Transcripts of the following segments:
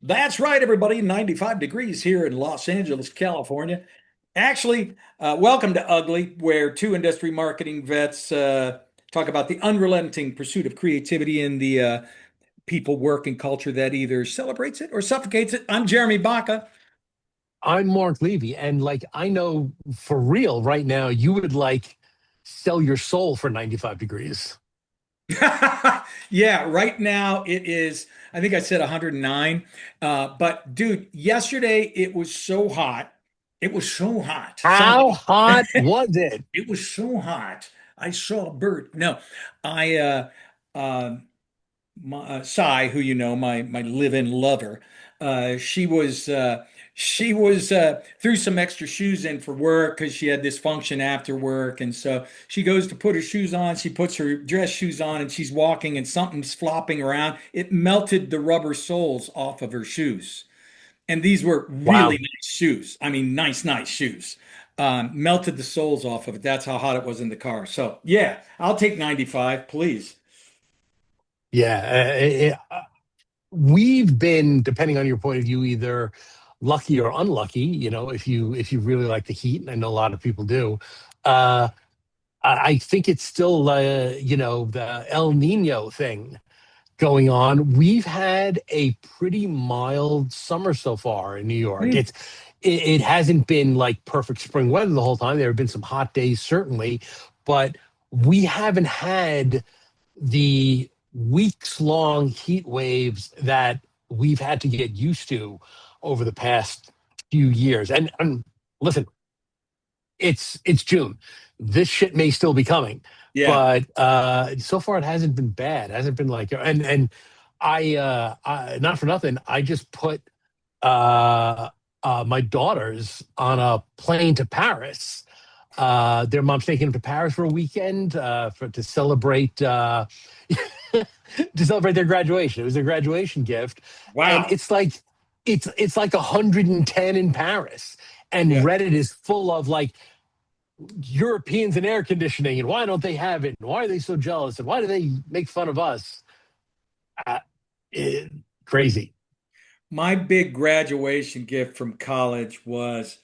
That's right, everybody. 95 degrees here in Los Angeles, California. Actually, welcome to Ugly, where two industry marketing vets talk about the unrelenting pursuit of creativity in the people, work, and culture that either celebrates it or suffocates it. I'm Jeremy Baka. I'm Marc Levy, and like I know for real right now, you would like sell your soul for 95 degrees. Yeah, right now it is, I think I said 109. But dude, yesterday it was so hot. It was so hot. How hot was it? It was so hot. I saw a bird. No, I uh Sai, who you know, my live-in lover, she was threw some extra shoes in for work because she had this function after work, and so she goes to put her shoes on. She puts her dress shoes on, and she's walking, and something's flopping around. It melted the rubber soles off of her shoes, and these were really Wow. nice shoes. I mean, nice shoes. Melted the soles off of it. That's how hot it was in the car. So yeah, I'll take 95, please. Yeah, we've been, depending on your point of view, either lucky or unlucky. If you really like the heat, and I know a lot of people do. Uh, I think it's still, the El Nino thing going on. We've had a pretty mild summer so far in New York. It hasn't been like perfect spring weather the whole time. There have been some hot days, certainly, but we haven't had the weeks long heat waves that we've had to get used to over the past few years. And listen, it's June. This shit may still be coming, Yeah. but so far it hasn't been bad. It hasn't been like and I not for nothing. I just put my daughters on a plane to Paris. Their mom's taking them to Paris for a weekend to celebrate to celebrate their graduation. It was their graduation gift, and Wow. it's like 110 in Paris, and Yeah. Reddit is full of like Europeans and air conditioning, and why don't they have it? And why are they so jealous? And why do they make fun of us? Uh, it- Crazy. My big graduation gift from college was,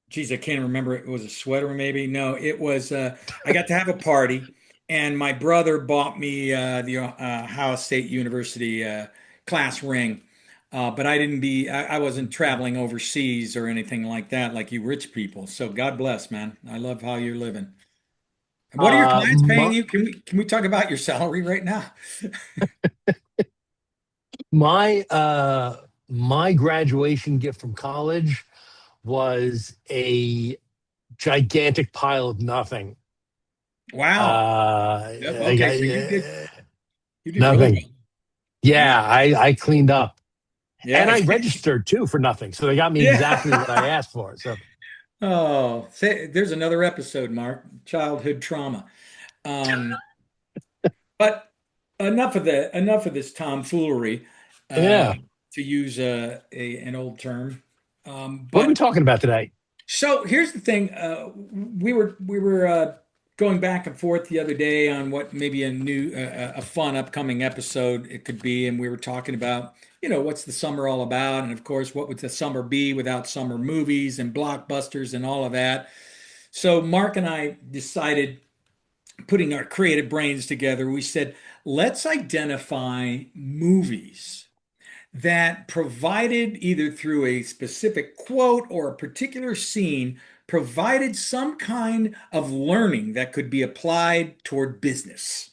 geez, I can't remember. It was a sweater, maybe. No, it was. I got to have a party, and my brother bought me the Ohio State University class ring. But I wasn't traveling overseas or anything like that, like you rich people. So God bless, man. I love how you're living. What are your Uh, clients paying my, you? Can we talk about your salary right now? my graduation gift from college was a gigantic pile of nothing. Wow. Yep. I Okay. got So you did really nothing. well. Yeah, I cleaned up, and Yeah. I registered too for nothing. So they got me exactly what Yeah. I asked for. So Oh, say, there's another episode, Mark. Childhood trauma. Um, but enough of this tomfoolery, uh, yeah, to use an old term. what are we But talking about today? so here's the thing. We were going back and forth the other day on what maybe a fun upcoming episode it could be, and we were talking about, what's the summer all about, and of course, what would the summer be without summer movies and blockbusters and all of that. So Mark and I decided, putting our creative brains together, we said, let's identify movies that provided, either through a specific quote or a particular scene, provided some kind of learning that could be applied toward business.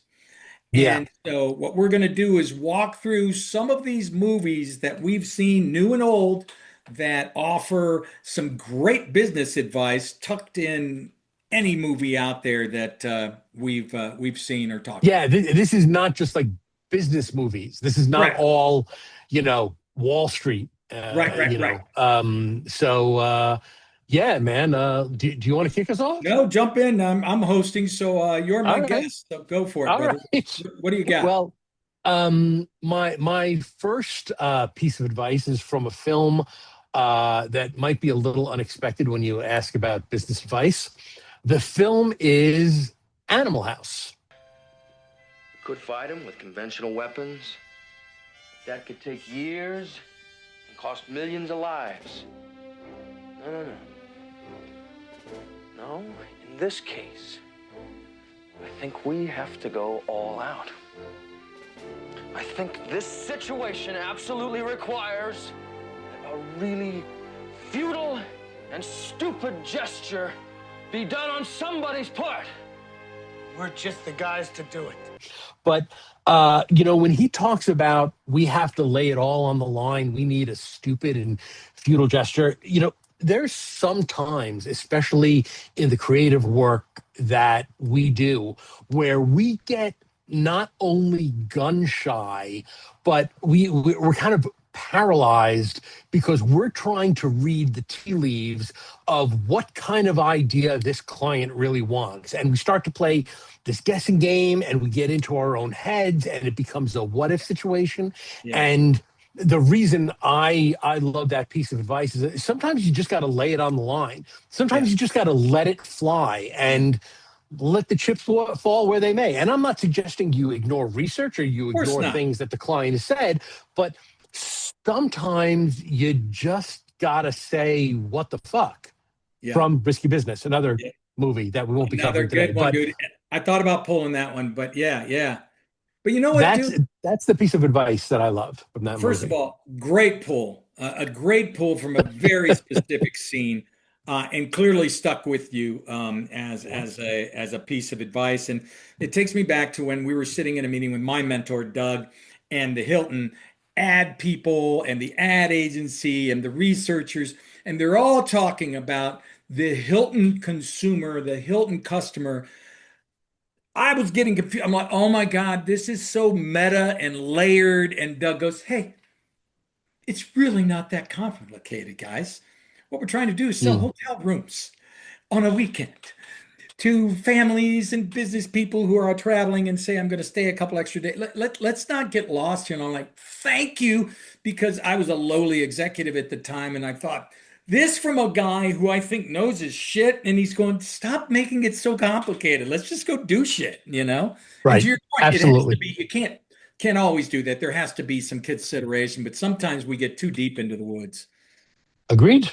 Yeah, And so, what we're going to do is walk through some of these movies that we've seen, new and old, that offer some great business advice tucked in any movie out there that we've seen or talked yeah. about. This is not just like business movies. This is not Correct. all Wall Street. Right, right, right. So Yeah, man. Do you want to kick us off? No, jump in. I'm hosting, so you're my All right. guest. So go for it, All brother. right. What do you got? Well, my first piece of advice is from a film that might be a little unexpected when you ask about business advice. The film is Animal House. Could fight him with conventional weapons. That could take years and cost millions of lives. No, no, no. No, in this case, I think we have to go all out. I think this situation absolutely requires a really futile and stupid gesture be done on somebody's part. We're just the guys to do it. But when he talks about we have to lay it all on the line, we need a stupid and futile gesture. There's sometimes, especially in the creative work that we do, where we get not only gun shy, but we're kind of paralyzed because we're trying to read the tea leaves of what kind of idea this client really wants. And we start to play this guessing game and we get into our own heads and it becomes a what if situation. Yeah, And the reason I love that piece of advice is that sometimes you just got to lay it on the line. yeah. Sometimes you just got to let it fly and let the chips fall where they may. And I'm not suggesting you ignore research or you Of course ignore not. things that the client has said, but sometimes you just got to say what the fuck Yeah. from Risky Business, another Yeah. movie that we won't be Another covering today. good one, But dude. I thought about pulling that one, but yeah, yeah. But you know what, that's dude? that's the piece of advice that I love from that First of movie. all, great pull, a great pull from a very specific scene, and clearly stuck with you as a piece of advice. And it takes me back to when we were sitting in a meeting with my mentor Doug and the Hilton ad people and the ad agency and the researchers, and they're all talking about the Hilton consumer, the Hilton customer. I was getting confused. I'm like, oh my God, this is so meta and layered. And Doug goes, hey, it's really not that complicated, guys. What we're trying to do is sell Mm. hotel rooms on a weekend to families and business people who are traveling and say, I'm going to stay a couple extra days. Let's not get lost here. And I'm like, thank you, because I was a lowly executive at the time. And I thought, this from a guy who I think knows his shit. And he's going, stop making it so complicated. Let's just go do shit. And to Right. your point, it has to Absolutely. be, you can't always do that. There has to be some consideration, but sometimes we get too deep into the woods. Agreed.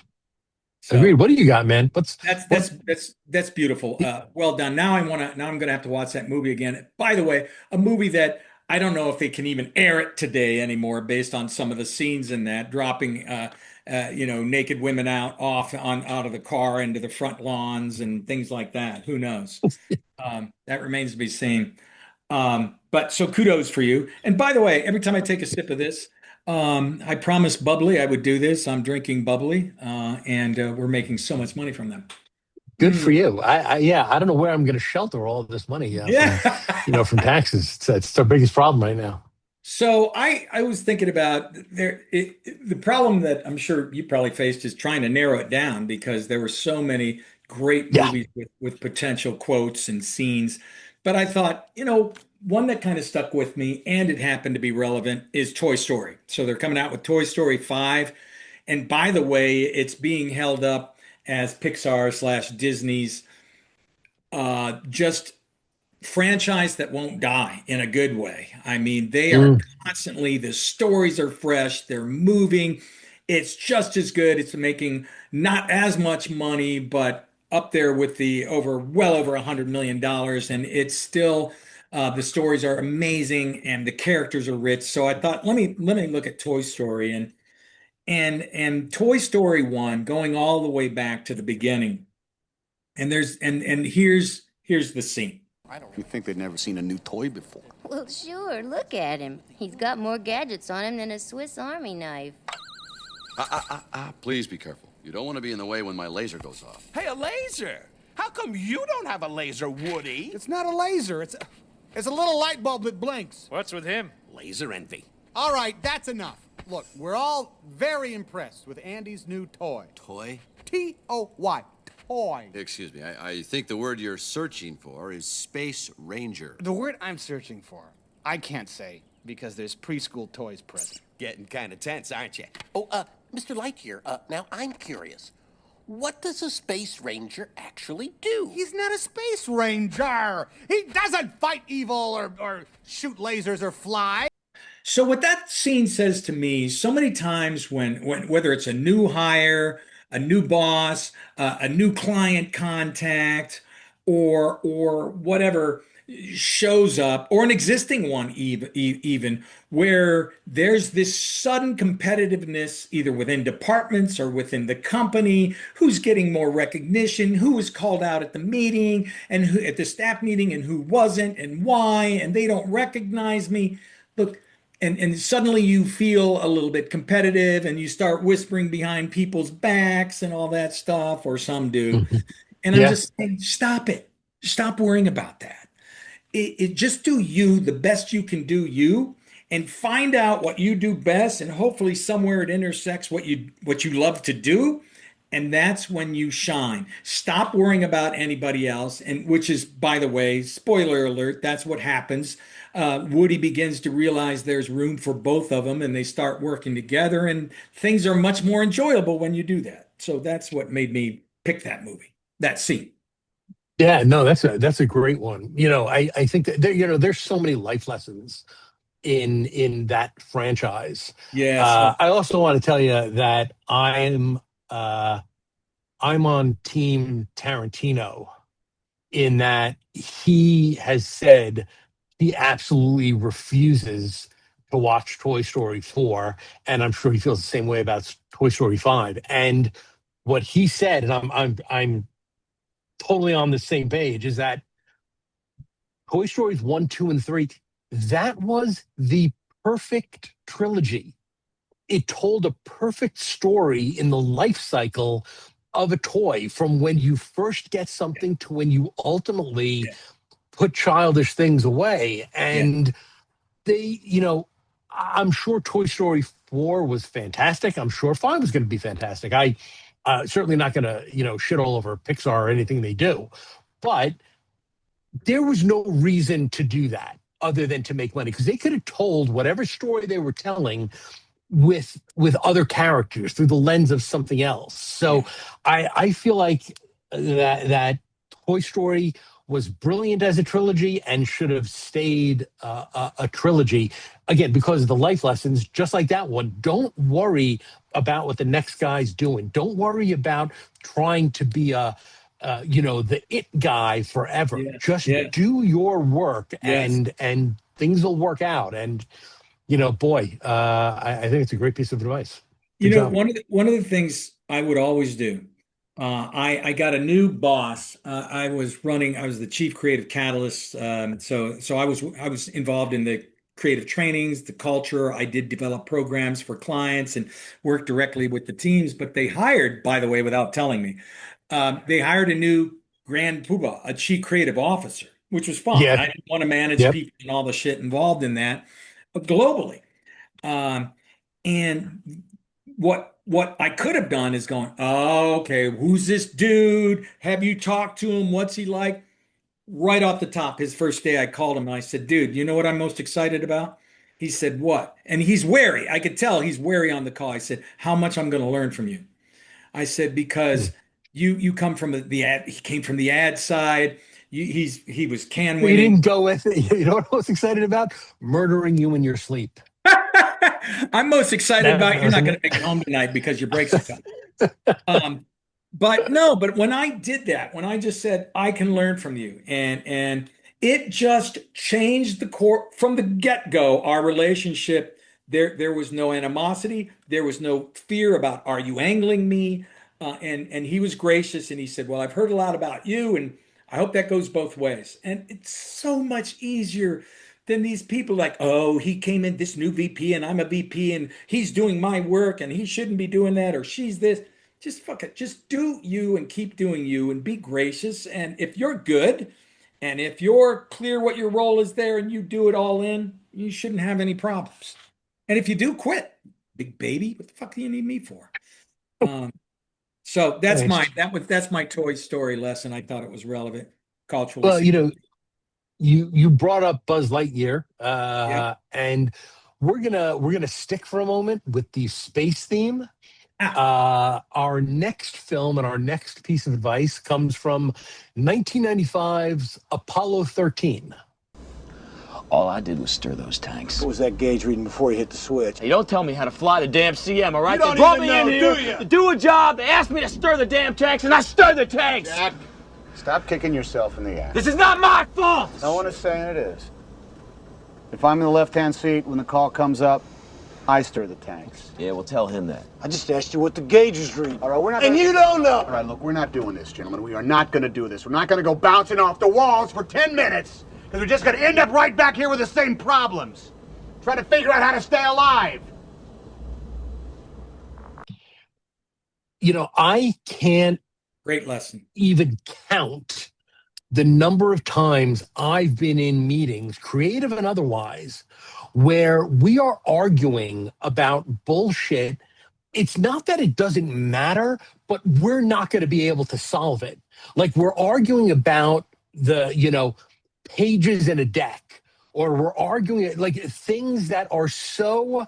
Agreed. So What do you got, man? that's What? that's that's beautiful. Well done. Now I'm gonna have to watch that movie again. By the way, a movie that I don't know if they can even air it today anymore, based on some of the scenes in that, dropping naked women out of the car into the front lawns and things like that. Who knows? That remains to be seen. But so kudos for you. And by the way, every time I take a sip of this, I promised Bubbly I would do this. I'm drinking Bubbly, and we're making so much money from them. Good for Mm. you. Yeah, I don't know where I'm going to shelter all of this money from, Yeah. from taxes. It's our biggest problem right now. So I was thinking about the problem that I'm sure you probably faced is trying to narrow it down, because there were so many great Yeah. movies with potential quotes and scenes. But I thought, one that kind of stuck with me and it happened to be relevant is Toy Story. So they're coming out with Toy Story 5. And by the way, it's being held up as Pixar slash Disney's just franchise that won't die in a good way. I mean, they are Mm. constantly, the stories are fresh, they're moving. It's just as good. It's making not as much money, but up there with the well over $100 million. And it's still, the stories are amazing and the characters are rich. So I thought, let me look at Toy Story and Toy Story 1, going all the way back to the beginning. And here's the scene. You think they'd never seen a new toy before? Well, sure, look at him. He's got more gadgets on him than a Swiss Army knife. Please be careful. You don't want to be in the way when my laser goes off. Hey, a laser! How come you don't have a laser, Woody? It's not a laser. It's a little light bulb that blinks. What's with him? Laser envy. All right, that's enough. Look, we're all very impressed with Andy's new toy. Toy? T-O-Y. Toy. Excuse me, I think the word you're searching for is Space Ranger. The word I'm searching for, I can't say because there's preschool toys present. Getting kind of tense, aren't you? Oh, Mr. Lightyear, now I'm curious. What does a space ranger actually do? He's not a space ranger. He doesn't fight evil or shoot lasers or fly. So what that scene says to me, so many times when whether it's a new hire, a new boss, a new client contact, or whatever shows up, or an existing one even where there's this sudden competitiveness either within departments or within the company, who's getting more recognition, who was called out at the meeting and who at the staff meeting and who wasn't and why, and they don't recognize me. Look, and suddenly you feel a little bit competitive and you start whispering behind people's backs and all that stuff, or some do. And I'm Yeah. just saying, stop it. Stop worrying about that. It just do you the best you can do you, and find out what you do best, and hopefully somewhere it intersects what you love to do, and that's when you shine. Stop worrying about anybody else, and which is, by the way, spoiler alert, that's what happens. Woody begins to realize there's room for both of them, and they start working together, and things are much more enjoyable when you do that. So that's what made me pick that movie, that scene. Yeah, no, that's a great one. I think that there's so many life lessons in that franchise. Yes. I also want to tell you that I'm on team Tarantino in that he has said he absolutely refuses to watch Toy Story 4, and I'm sure he feels the same way about Toy Story 5. And what he said, and I'm totally on the same page, is that Toy Stories 1, 2, and 3, that was the perfect trilogy. It told a perfect story in the life cycle of a toy, from when you first get something to when you ultimately put childish things away. And I'm sure Toy Story 4 was fantastic. I'm sure 5 was going to be fantastic. I certainly not going to, shit all over Pixar or anything they do. But there was no reason to do that other than to make money, because they could have told whatever story they were telling with other characters through the lens of something else. So I feel like that Toy Story was brilliant as a trilogy and should have stayed a trilogy, again, because of the life lessons, just like that one. Don't worry about what the next guy's doing. Don't worry about trying to be the it guy forever. Just do your work, and things will work out. And boy, I think it's a great piece of advice. Good job. One of the things I would always do, I got a new boss. I was the chief creative catalyst. So I was involved in the creative trainings, the culture. I did develop programs for clients and work directly with the teams. But they hired, by the way, without telling me, they hired a new grand poobah, a chief creative officer, which was fine. Yeah. I didn't want to manage people and all the shit involved in that, but globally. And what I could have done is going, oh, okay, who's this dude? Have you talked to him? What's he like? Right off the top, his first day, I called him and I said, dude, you know what I'm most excited about? He said, what? And he's wary. I could tell he's wary on the call. I said, how much I'm going to learn from you. I said, because you come from the ad, he came from the ad side. He was can We winning. didn't go with it. You know what I was excited about? Murdering you in your sleep. I'm most excited about you're not going to make it home tonight because your brakes are coming. But when I did that, when I just said I can learn from you, and it just changed the core from the get-go, our relationship. There was no animosity, there was no fear about, are you angling me? And he was gracious, and he said, well, I've heard a lot about you, and I hope that goes both ways. And it's so much easier than these people like, oh, he came in, this new VP, and I'm a VP, and he's doing my work, and he shouldn't be doing that, or she's this. Just fuck it. Just do you and keep doing you and be gracious. And if you're good, and if you're clear what your role is there, and you do it all in, you shouldn't have any problems. And if you do, quit. Big baby, what the fuck do you need me for? So that's Thanks. that's my Toy Story lesson. I thought it was relevant culturally. Well, you brought up Buzz Lightyear, Yeah. and we're gonna stick for a moment with the space theme. Our next film and our next piece of advice comes from 1995's Apollo 13. All I did was stir those tanks. What was that gauge reading before you hit the switch? Hey, don't tell me how to fly the damn CM, all right? You don't They brought even me in know, here do you? to do a job. They asked me to stir the damn tanks, and I stirred the tanks. Jack, stop kicking yourself in the ass. This is not my fault. No one is saying it is. If I'm in the left-hand seat when the call comes up, I stir the tanks. Yeah, well, tell him that. I just asked you what the gauges read. All right, we're not. And you don't know. All right, look, we're not doing this, gentlemen. We are not going to do this. We're not going to go bouncing off the walls for 10 minutes. Because we're just going to end up right back here with the same problems. Trying to figure out how to stay alive. I can't Great lesson. even count the number of times I've been in meetings, creative and otherwise, where we are arguing about bullshit. It's not that it doesn't matter, but we're not going to be able to solve it. Like we're arguing about the, pages in a deck, or we're arguing like things that are so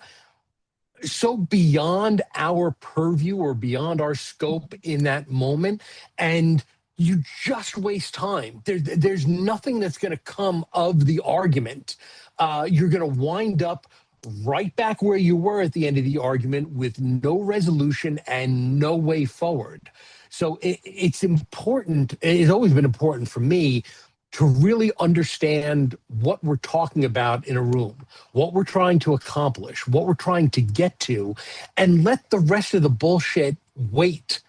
beyond our purview or beyond our scope in that moment, and you just waste time. There's nothing that's going to come of the argument. You're going to wind up right back where you were at the end of the argument with no resolution and no way forward. So it's important. It's always been important for me to really understand what we're talking about in a room, what we're trying to accomplish, what we're trying to get to, and let the rest of the bullshit wait.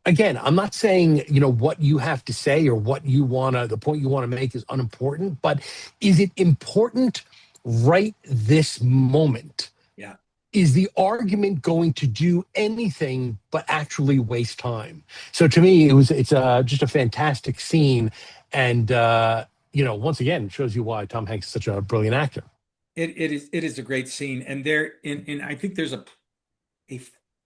Again, I'm not saying, what you have to say or the point you want to make is unimportant, but is it important right this moment? Yeah. Is the argument going to do anything but actually waste time? So to me, it's just a fantastic scene. And, once again, it shows you why Tom Hanks is such a brilliant actor. It is a great scene. And I think there's a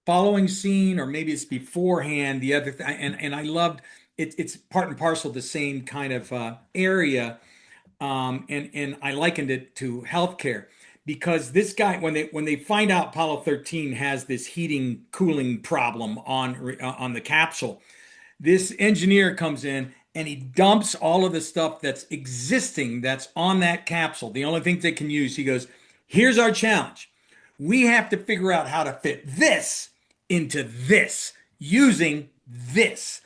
following scene, or maybe it's beforehand, the other and I loved it. It's part and parcel the same kind of area. And I likened it to healthcare, because this guy, when they find out Apollo 13 has this heating cooling problem on the capsule, this engineer comes in and he dumps all of the stuff that's existing that's on that capsule. The only things they can use, he goes, here's our challenge. We have to figure out how to fit this into this using this.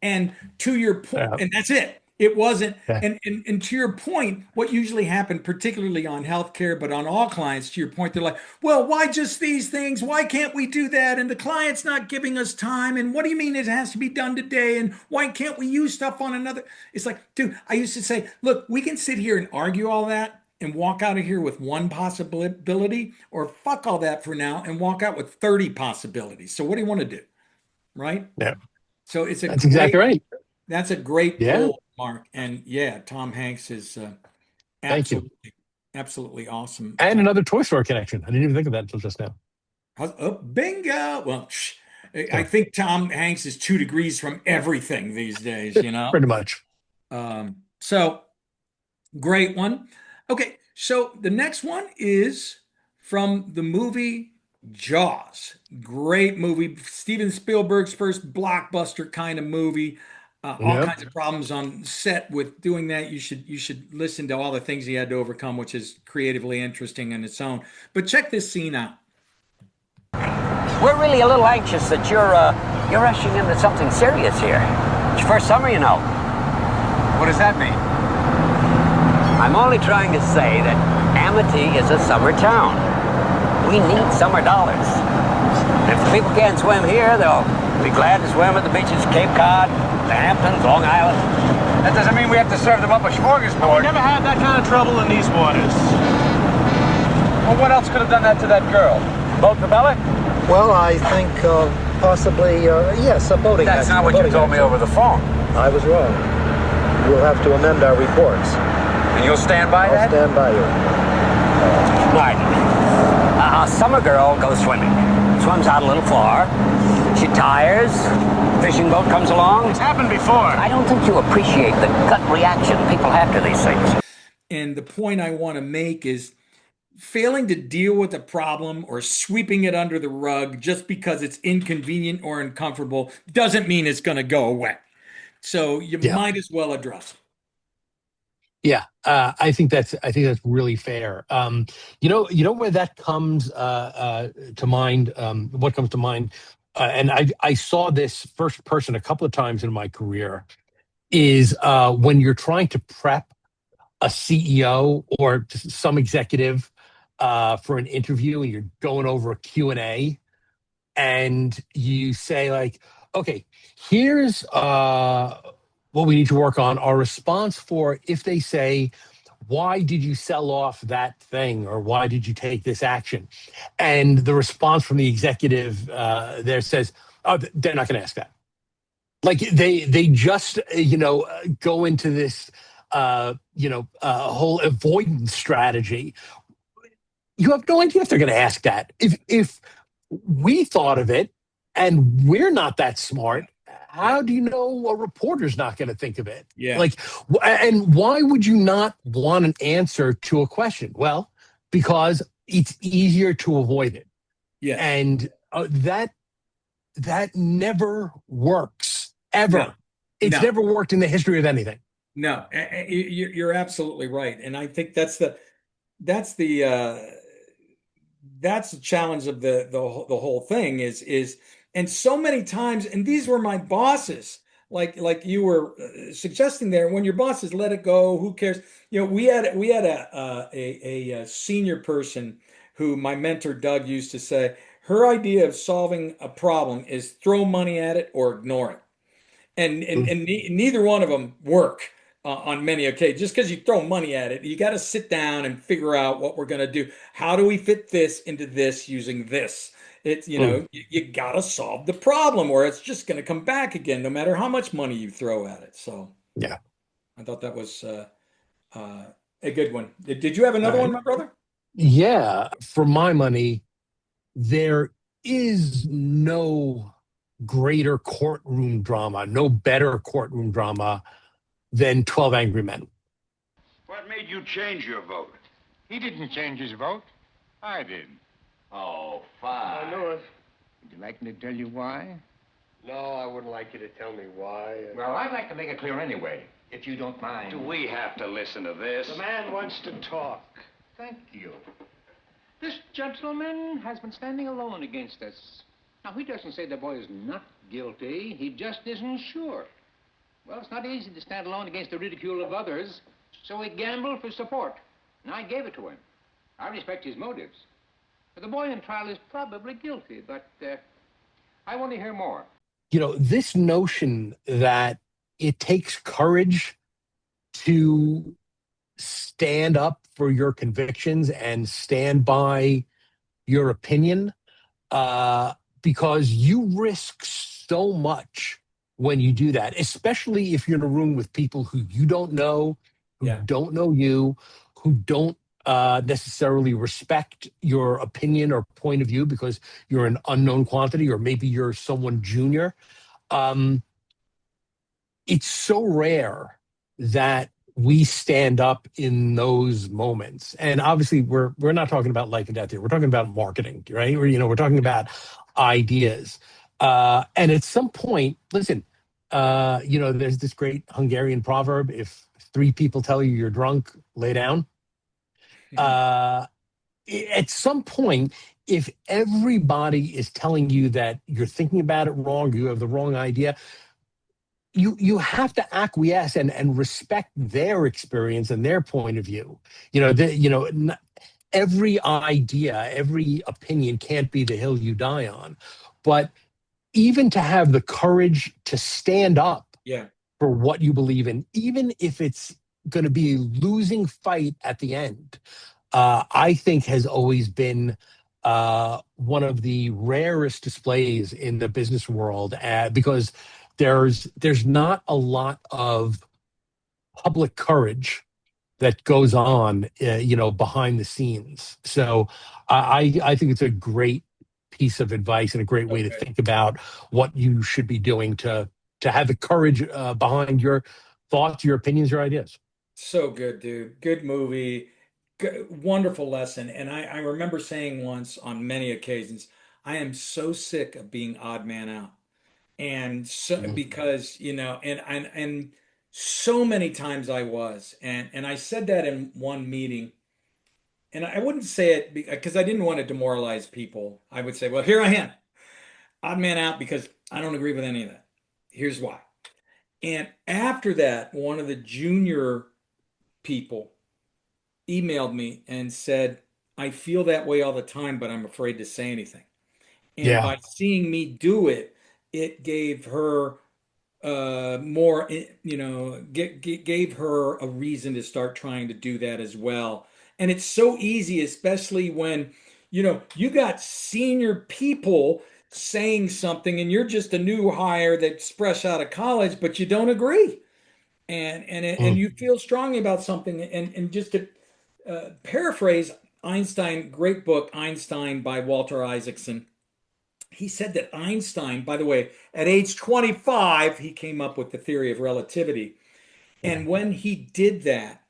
And to your point, and that's it. It wasn't, and to your point, what usually happened, particularly on healthcare, but on all clients, to your point, they're like, well, why just these things? Why can't we do that? And the client's not giving us time. And what do you mean it has to be done today? And why can't we use stuff on another? It's like, dude, I used to say, look, we can sit here and argue all that and walk out of here with one possibility, or fuck all that for now and walk out with 30 possibilities. So what do you want to do? Right? Yeah. So that's exactly right. That's a great pull, Mark. And yeah, Tom Hanks is absolutely awesome. And another Toy Story connection. I didn't even think of that until just now. Oh, bingo. Well, I think Tom Hanks is 2 degrees from everything these days, Pretty much. So great one. Okay, so the next one is from the movie Jaws. Great movie. Steven Spielberg's first blockbuster kind of movie. All kinds of problems on set with doing that. You should listen to all the things he had to overcome, which is creatively interesting in its own. But check this scene out. We're really a little anxious that you're rushing into something serious here. It's your first summer, you know. What does that mean? I'm only trying to say that Amity is a summer town. We need summer dollars. And if the people can't swim here, they'll be glad to swim at the beaches of Cape Cod, the Hamptons, Long Island. That doesn't mean we have to serve them up a smorgasbord. We never had that kind of trouble in these waters. Well, what else could have done that to that girl? Boat propeller? Well, I think possibly, yes, a boating That's not what you told me over the phone. I was wrong. We'll have to amend our reports. And you'll stand by that? I'll stand by you. Right. A summer girl goes swimming. Swims out a little far, She tires, fishing boat comes along. It's happened before. I don't think you appreciate the gut reaction people have to these things. And the point I want to make is failing to deal with a problem or sweeping it under the rug just because it's inconvenient or uncomfortable doesn't mean it's going to go away. So you might as well address it. Yeah, I think that's really fair. You know where that comes to mind. What comes to mind, and I saw this first person a couple of times in my career, is when you're trying to prep a CEO or some executive for an interview, and you're going over a Q&A, and you say like, okay, here's what we need to work on. Our response for if they say, why did you sell off that thing, or why did you take this action? And the response from the executive there says, oh, they're not going to ask that. Like they just go into this whole avoidance strategy. You have no idea if they're going to ask that. If we thought of it and we're not that smart, how do you know a reporter's not going to think of it? Yeah. Like, and why would you not want an answer to a question? Well, because it's easier to avoid it. Yeah. And that never works, ever. No. It's never worked in the history of anything. No, you're absolutely right. And I think that's the challenge of the whole thing is, and so many times, and these were my bosses, like you were suggesting there, when your bosses let it go, who cares? We had a senior person who my mentor Doug used to say, her idea of solving a problem is throw money at it or ignore it. And neither one of them work on many occasions. Just because you throw money at it, you got to sit down and figure out what we're going to do. How do we fit this into this using this? It's you got to solve the problem, or it's just going to come back again, no matter how much money you throw at it. So yeah, I thought that was a good one. Did you have another one, my brother? Yeah, for my money, there is no greater courtroom drama, no better courtroom drama than 12 Angry Men. What made you change your vote? He didn't change his vote. I did. Oh, fine. I know it. Would you like me to tell you why? No, I wouldn't like you to tell me why. Well, I'd like to make it clear anyway, if you don't mind. Do we have to listen to this? The man wants to talk. Thank you. This gentleman has been standing alone against us. Now, he doesn't say the boy is not guilty. He just isn't sure. Well, it's not easy to stand alone against the ridicule of others, so he gambled for support, and I gave it to him. I respect his motives. But the boy in trial is probably guilty, but I want to hear more. This notion that it takes courage to stand up for your convictions and stand by your opinion, because you risk so much when you do that, especially if you're in a room with people who you don't know, who don't know you, who don't necessarily respect your opinion or point of view because you're an unknown quantity, or maybe you're someone junior. It's so rare that we stand up in those moments. And obviously we're not talking about life and death here. We're talking about marketing, right? We're talking about ideas. And at some point, listen, there's this great Hungarian proverb: if 3 people tell you you're drunk, lay down. At some point, if everybody is telling you that you're thinking about it wrong, you have the wrong idea, you have to acquiesce and respect their experience and their point of view. Every idea, every opinion can't be the hill you die on. But even to have the courage to stand up for what you believe in, even if it's going to be a losing fight at the end, I think has always been one of the rarest displays in the business world, because there's not a lot of public courage that goes on, behind the scenes. So I think it's a great piece of advice and a great way to Okay. think about what you should be doing to have the courage behind your thoughts, your opinions, your ideas. So good, dude. Good movie. Wonderful lesson. And I remember saying once on many occasions, I am so sick of being odd man out. And so Mhm. because, and so many times I was. And I said that in one meeting. And I wouldn't say it because I didn't want to demoralize people. I would say, well, here I am, odd man out because I don't agree with any of that. Here's why. And after that, one of the junior people emailed me and said, I feel that way all the time, but I'm afraid to say anything. And Yeah. by seeing me do it, it gave her more, gave her a reason to start trying to do that as well. And it's so easy, especially when, you got senior people saying something and you're just a new hire that's fresh out of college, but you don't agree. And Mm. you feel strongly about something. And just to paraphrase Einstein, great book, Einstein by Walter Isaacson. He said that Einstein, by the way, at age 25, he came up with the theory of relativity. And when he did that,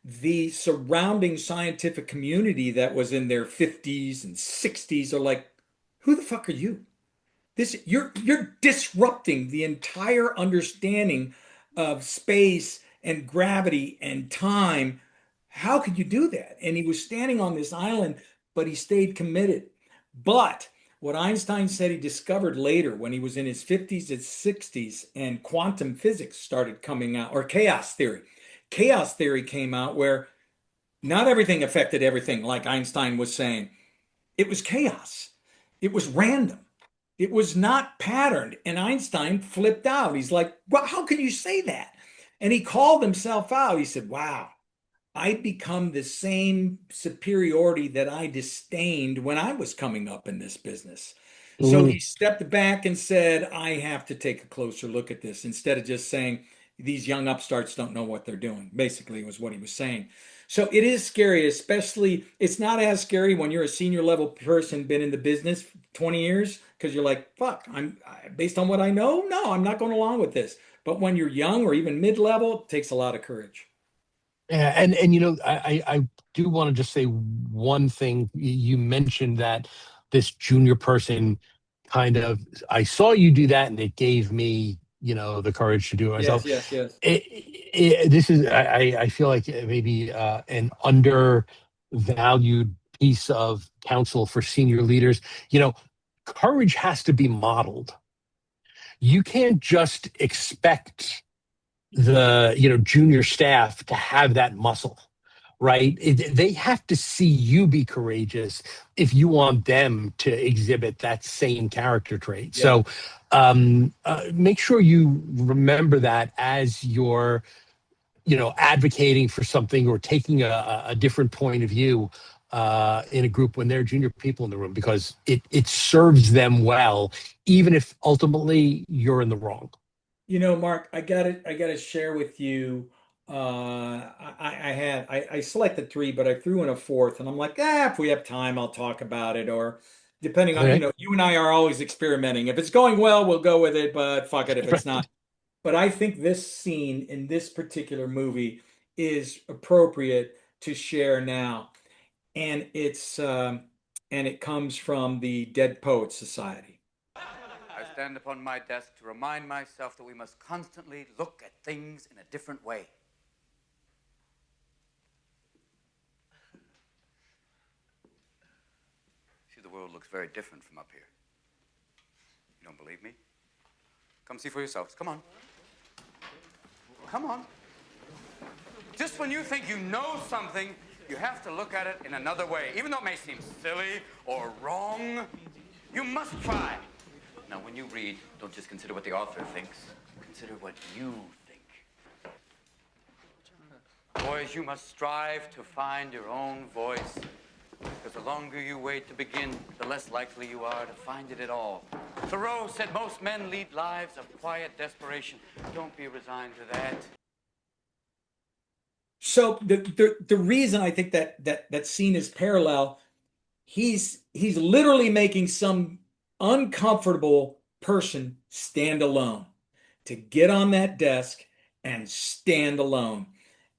the surrounding scientific community that was in their 50s and 60s are like, who the fuck are you? You're disrupting the entire understanding of space and gravity and time. How could you do that? And he was standing on this island, but he stayed committed. But what Einstein said he discovered later when he was in his 50s and 60s and quantum physics started coming out, or chaos theory. Chaos theory came out where not everything affected everything, like Einstein was saying. It was chaos. It was random. It was not patterned. And Einstein flipped out. He's like, well, how can you say that? And he called himself out. He said, wow, I become the same superiority that I disdained when I was coming up in this business. So he Mhm. stepped back and said, I have to take a closer look at this instead of just saying these young upstarts don't know what they're doing. Basically, was what he was saying. So it is scary, especially it's not as scary when you're a senior level person, been in the business 20 years, because you're like, fuck, based on what I know, no, I'm not going along with this. But when you're young or even mid-level, it takes a lot of courage. Yeah, and I do want to just say one thing. You mentioned that this junior person kind of, I saw you do that, and it gave me, the courage to do it Yes, myself. yes, yes. This is, I feel like maybe an undervalued piece of counsel for senior leaders. Courage has to be modeled. You can't just expect the junior staff to have that muscle, right? They have to see you be courageous if you want them to exhibit that same character trait. Yeah. So make sure you remember that as you're advocating for something or taking a different point of view in a group when there are junior people in the room, because it serves them well, even if ultimately you're in the wrong. Marc, I gotta share with you. I selected three, but I threw in a fourth, and I'm like, if we have time, I'll talk about it. Or depending on, Okay. you and I are always experimenting. If it's going well, we'll go with it, but fuck it if it's Right. not. But I think this scene in this particular movie is appropriate to share now, and it comes from the Dead Poets Society. I stand upon my desk to remind myself that we must constantly look at things in a different way. See, the world looks very different from up here. You don't believe me? Come see for yourselves. Come on. Come on. Just when you think you know something, you have to look at it in another way. Even though it may seem silly or wrong, you must try. Now, when you read, don't just consider what the author thinks. Consider what you think. Boys, you must strive to find your own voice. Because the longer you wait to begin, the less likely you are to find it at all. Thoreau said most men lead lives of quiet desperation. Don't be resigned to that. So the reason I think that scene is parallel, he's literally making some uncomfortable person stand alone, to get on that desk and stand alone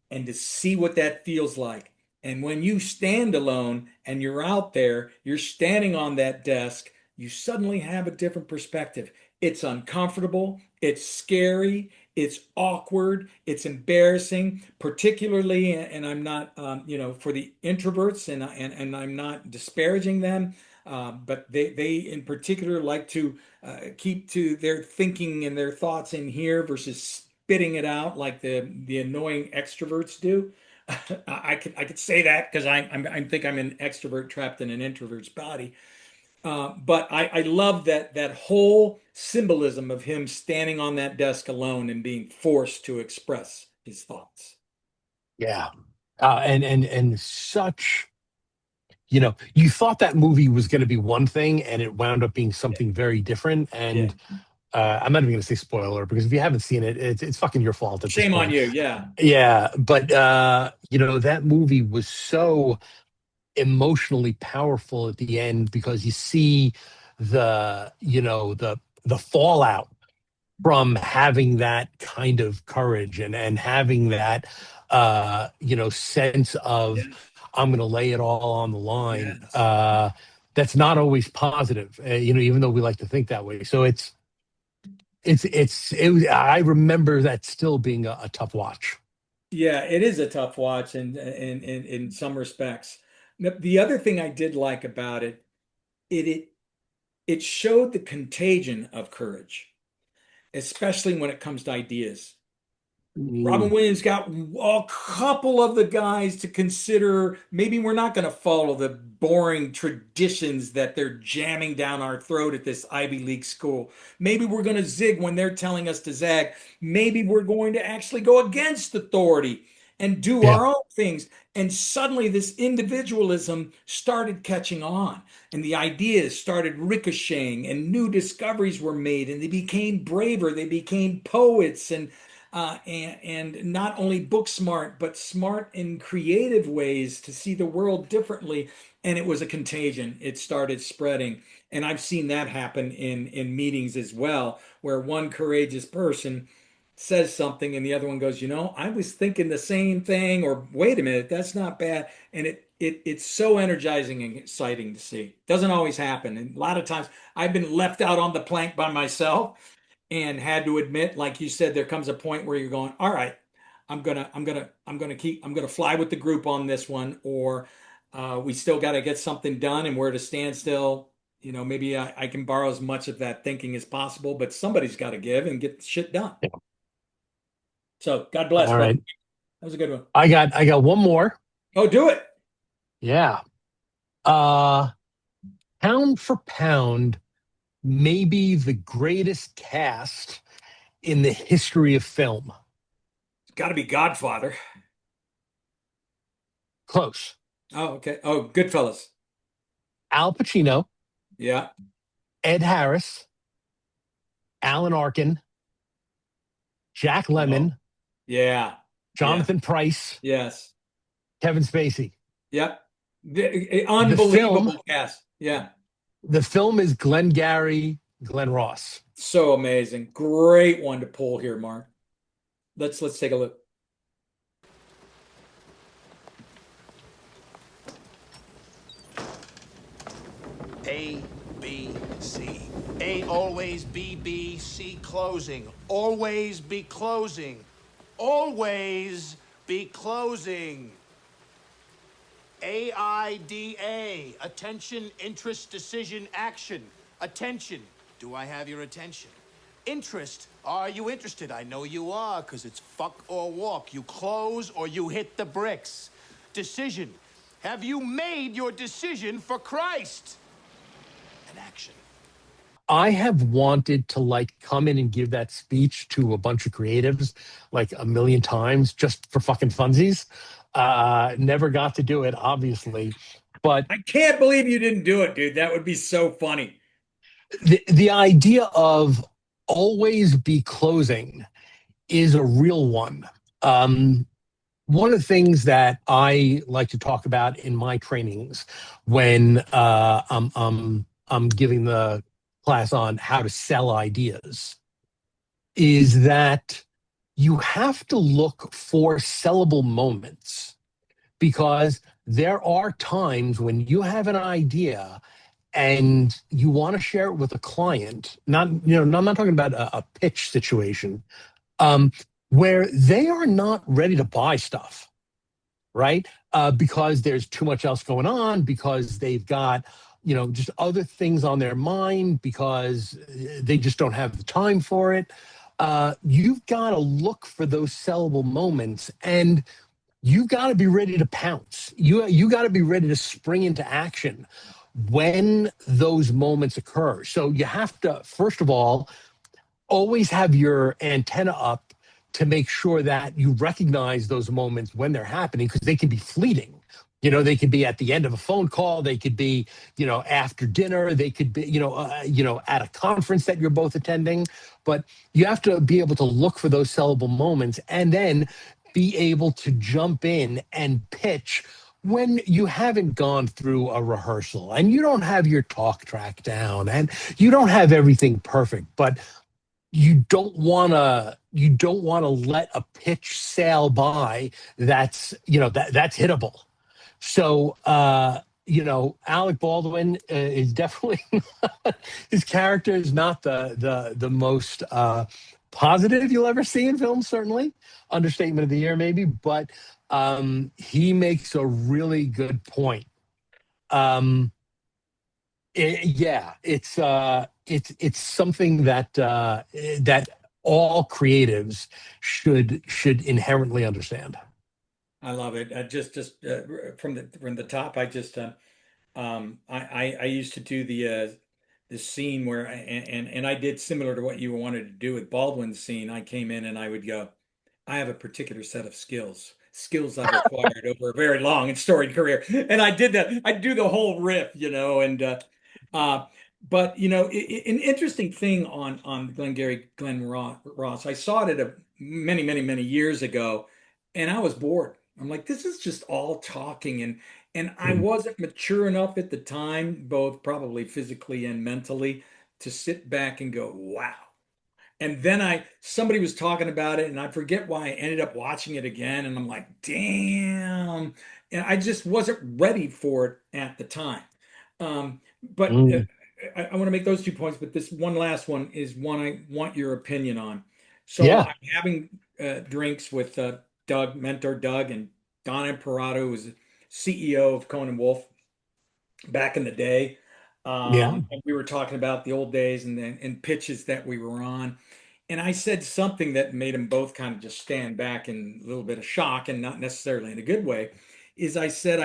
and to see what that feels like. And when you stand alone and you're out there, you're standing on that desk, you suddenly have a different perspective. It's uncomfortable, it's scary, it's awkward, it's embarrassing, particularly, and I'm not, for the introverts, and I'm not disparaging them, but they in particular like to keep to their thinking and their thoughts in here versus spitting it out like the annoying extroverts do. I could say that because I think I'm an extrovert trapped in an introvert's body. But I love that whole symbolism of him standing on that desk alone and being forced to express his thoughts. Yeah. And such, you thought that movie was going to be one thing and it wound up being something very different. And I'm not even going to say spoiler, because if you haven't seen it, it's fucking your fault at this Shame on point. you. Yeah. Yeah. But, that movie was so emotionally powerful at the end, because you see the fallout from having that kind of courage and having that sense of, I'm going to lay it all on the line. Yes. That's not always positive, even though we like to think that way. So I remember that still being a tough watch. Yeah, it is a tough watch in some respects. The other thing I did like about it, it it showed the contagion of courage, especially when it comes to ideas. Robin Williams got a couple of the guys to consider, maybe we're not going to follow the boring traditions that they're jamming down our throat at this Ivy League school. Maybe we're going to zig when they're telling us to zag. Maybe we're going to actually go against authority and do our own things. And suddenly this individualism started catching on, and the ideas started ricocheting, and new discoveries were made, and they became braver. They became poets, and not only book smart, but smart in creative ways to see the world differently. And it was a contagion. It started spreading. And I've seen that happen in meetings as well, where one courageous person says something and the other one goes, I was thinking the same thing, or wait a minute, that's not bad. And it's so energizing and exciting to see. Doesn't always happen. And a lot of times I've been left out on the plank by myself and had to admit, like you said, there comes a point where you're going, all right, I'm gonna fly with the group on this one, or we still got to get something done, and we're at a standstill. Maybe I can borrow as much of that thinking as possible, but somebody's got to give and get shit done. So God bless. All right. That was a good one. I got one more. Oh, do it. Yeah. Pound for pound, maybe the greatest cast in the history of film. It's got to be Godfather. Close. Oh, okay. Oh, Goodfellas. Al Pacino. Yeah. Ed Harris. Alan Arkin. Jack Lemmon. Yeah. Jonathan Pryce. Yes. Kevin Spacey. Yep. Unbelievable cast. Yeah. The film is Glengarry Glen Ross. So amazing. Great one to pull here, Mark. Let's take a look. A, B, C. A always B, B, C closing. Always be closing. Always be closing. AIDA. Attention, interest, decision, action. Attention. Do I have your attention? Interest. Are you interested? I know you are, because it's fuck or walk. You close or you hit the bricks. Decision. Have you made your decision for Christ? An action. I have wanted to come in and give that speech to a bunch of creatives like a million times just for fucking funsies. Never got to do it, obviously, but I can't believe you didn't do it, dude. That would be so funny. The idea of always be closing is a real one. one of the things that I like to talk about in my trainings when I'm giving the class on how to sell ideas is that you have to look for sellable moments, because there are times when you have an idea and you want to share it with a client. I'm not talking about a pitch situation, um, where they are not ready to buy stuff, right? Because there's too much else going on, because they've got, just other things on their mind, because they just don't have the time for it. You've got to look for those sellable moments, and you got to be ready to pounce. You got to be ready to spring into action when those moments occur. So you have to, first of all, always have your antenna up to make sure that you recognize those moments when they're happening, because they can be fleeting. They could be at the end of a phone call. They could be, after dinner. They could be, at a conference that you're both attending. But you have to be able to look for those sellable moments, and then be able to jump in and pitch when you haven't gone through a rehearsal and you don't have your talk track down and you don't have everything perfect. But you don't want to let a pitch sail by that's that's hittable. So Alec Baldwin is definitely his character is not the most positive you'll ever see in film, certainly. Understatement of the year, maybe, but he makes a really good point. Yeah, it's something that all creatives should inherently understand. I love it. From the top, I used to do the scene where and I did similar to what you wanted to do with Baldwin's scene. I came in and I would go, I have a particular set of skills I've acquired over a very long and storied career, and I do the whole riff, and uh, but an interesting thing on Glengarry Glen Ross. I saw it at many years ago, and I was bored. I'm like, this is just all talking, and I wasn't mature enough at the time, both probably physically and mentally, to sit back and go, wow. And then somebody was talking about it, and I forget why I ended up watching it again, and I'm like, damn. And I just wasn't ready for it at the time. But Mm. I want to make those 2 points, but this one last one is one I want your opinion on. So Yeah. I'm having drinks with mentor Doug, and Don Imperato, who was the CEO of Conan Wolf back in the day. Yeah. And we were talking about the old days and pitches that we were on. And I said something that made them both kind of just stand back in a little bit of shock, and not necessarily in a good way, is I said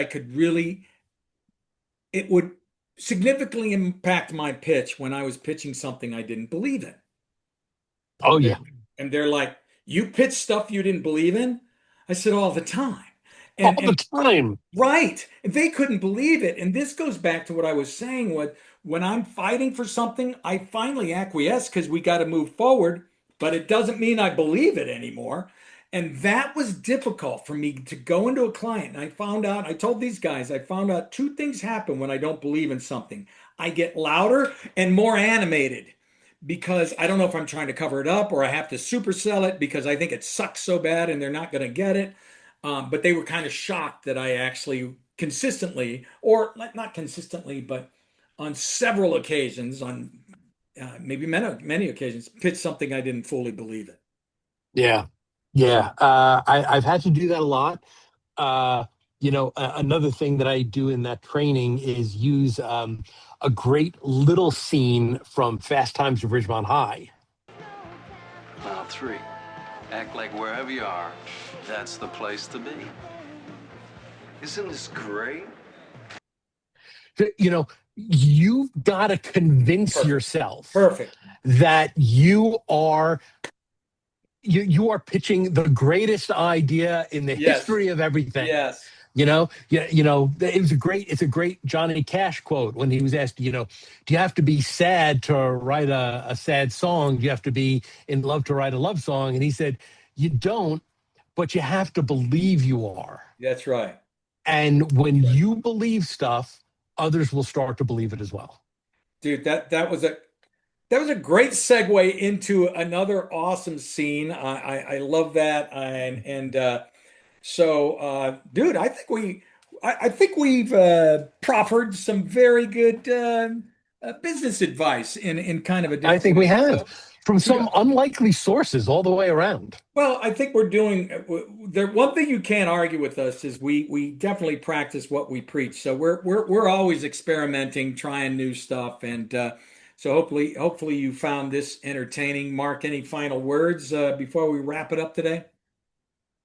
it would significantly impact my pitch when I was pitching something I didn't believe in. Oh And yeah. they're like, you pitch stuff you didn't believe in? I said, all the time. All the time. Right. They couldn't believe it. And this goes back to what I was saying. When I'm fighting for something, I finally acquiesce because we got to move forward, but it doesn't mean I believe it anymore. And that was difficult for me to go into a client. And I told these guys, I found out two things happen when I don't believe in something. I get louder and more animated because I don't know if I'm trying to cover it up or I have to supersell it because I think it sucks so bad and they're not going to get it. But they were kind of shocked that I actually consistently, or not consistently, but on several occasions, on maybe many occasions, pitched something I didn't fully believe in. Yeah. Yeah. I've had to do that a lot. Another thing that I do in that training is use a great little scene from Fast Times at Ridgemont High. Mile 3. Act like wherever you are, that's the place to be. Isn't this great? You've got to convince yourself that you are pitching the greatest idea in the history of everything. Yes. It's a great Johnny Cash quote when he was asked, do you have to be sad to write a sad song? Do you have to be in love to write a love song? And he said, you don't, but you have to believe you are. That's right. And when you believe stuff, others will start to believe it as well. Dude, that was a great segue into another awesome scene. I love that. Dude, I think we've proffered some very good business advice in kind of a I different think we way. have So, from some unlikely sources all the way around. well, I think we're doing there. One thing you can't argue with us is we definitely practice what we preach. So we're always experimenting, trying new stuff, and so hopefully you found this entertaining. Mark, any final words before we wrap it up today?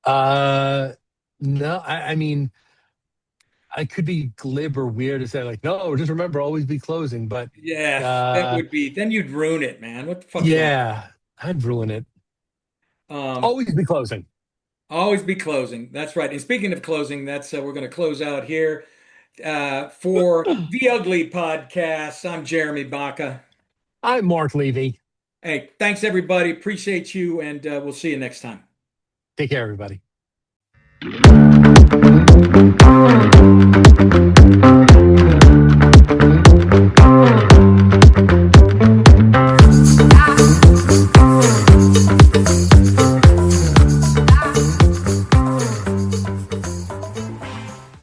No, I mean, I could be glib or weird to say like, no, just remember, always be closing. But Yeah, that would be. Then you'd ruin it, man. What the fuck's wrong? yeah, I'd ruin it. Um, Always be closing. Always be closing. That's right. And speaking of closing, that's we're going to close out here for the Ugly Podcast. I'm Jeremy Baka. I'm Marc Levy. Hey, thanks everybody. Appreciate you, and we'll see you next time. Take care, everybody.